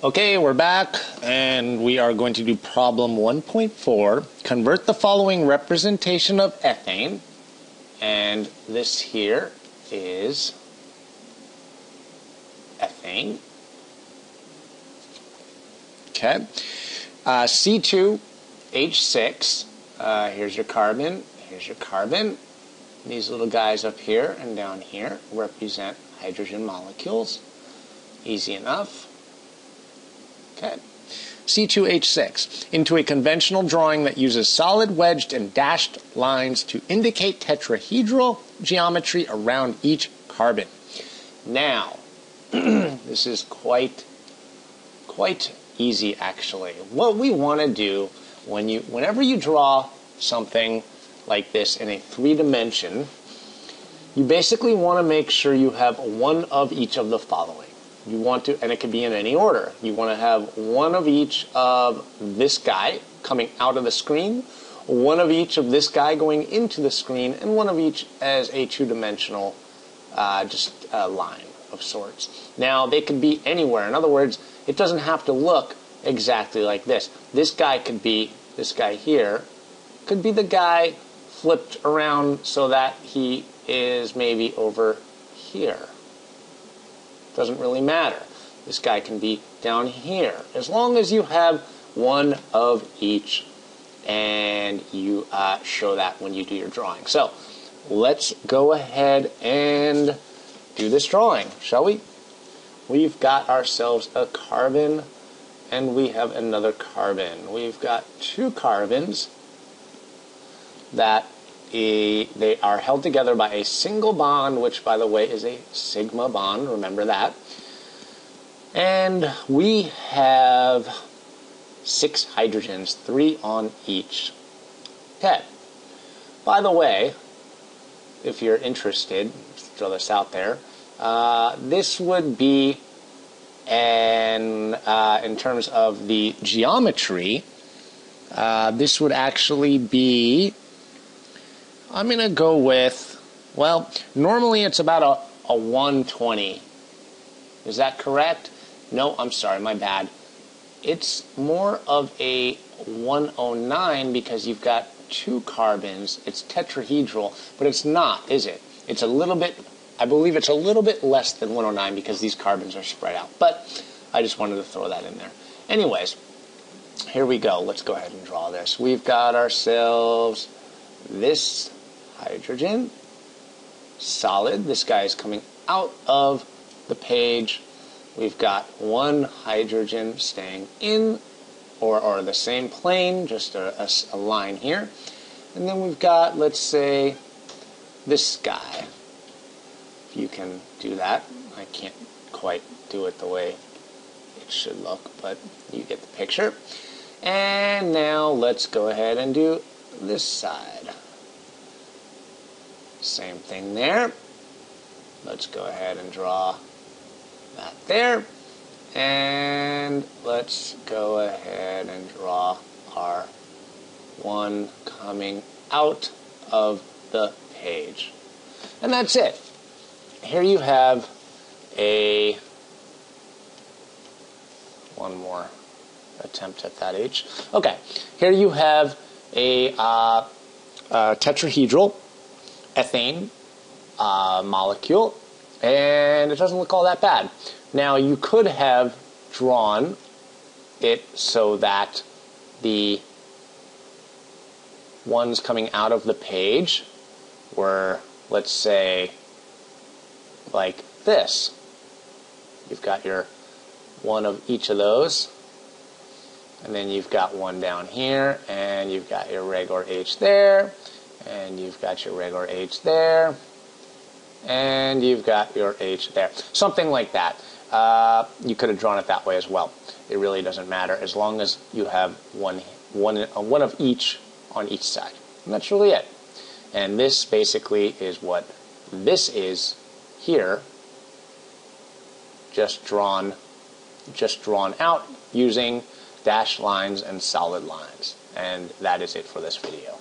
Okay, we're back, and we are going to do problem 1.4. Convert the following representation of ethane, and this here is ethane. Okay, C2H6, here's your carbon, These little guys up here and down here represent hydrogen molecules. Easy enough. Okay. C2H6, into a conventional drawing that uses solid, wedged, and dashed lines to indicate tetrahedral geometry around each carbon. Now, this is quite easy actually. What we want to do whenever you draw something like this in a 3-dimension, you basically want to make sure you have one of each of the following. You want to, and it could be in any order, you want to have one of each of this guy coming out of the screen, one of each of this guy going into the screen, and one of each as a 2-dimensional just a line of sorts. Now, they could be anywhere. In other words, it doesn't have to look exactly like this. This guy could be, this guy here, could be the guy flipped around so that he is maybe over here. Doesn't really matter. This guy can be down here. As long as you have one of each and you show that when you do your drawing. So let's go ahead and do this drawing, shall we? We've got ourselves a carbon and we have another carbon. We've got two carbons that they are held together by a single bond, which, by the way, is a sigma bond. Remember that. And we have 6 hydrogens, 3 on each. Okay. By the way, if you're interested, throw this out there, this would be, in terms of the geometry, this would actually be, I'm going to go with, well, normally it's about a 120. Is that correct? No, I'm sorry, my bad. It's more of a 109 because you've got 2 carbons. It's tetrahedral, but it's not, is it? It's a little bit, I believe it's a little bit less than 109 because these carbons are spread out. But I just wanted to throw that in there. Anyways, here we go. Let's go ahead and draw this. We've got ourselves this hydrogen, solid. This guy is coming out of the page. We've got one hydrogen staying in, or the same plane, just a line here. And then we've got, let's say, this guy. If you can do that. I can't quite do it the way it should look, but you get the picture. And now let's go ahead and do this side. Same thing there. Let's go ahead and draw that there. And let's go ahead and draw our one coming out of the page. And that's it. Here you have one more attempt at that H. Okay, here you have a tetrahedral ethane molecule, and it doesn't look all that bad. Now, you could have drawn it so that the ones coming out of the page were, let's say, like this. You've got your one of each of those, and then you've got one down here, and you've got your reg or H there, and you've got your reg or H there, and you've got your H there. Something like that. You could have drawn it that way as well. It really doesn't matter as long as you have one of each on each side. And that's really it. And this basically is what this is here, just drawn out using dashed lines and solid lines. And that is it for this video.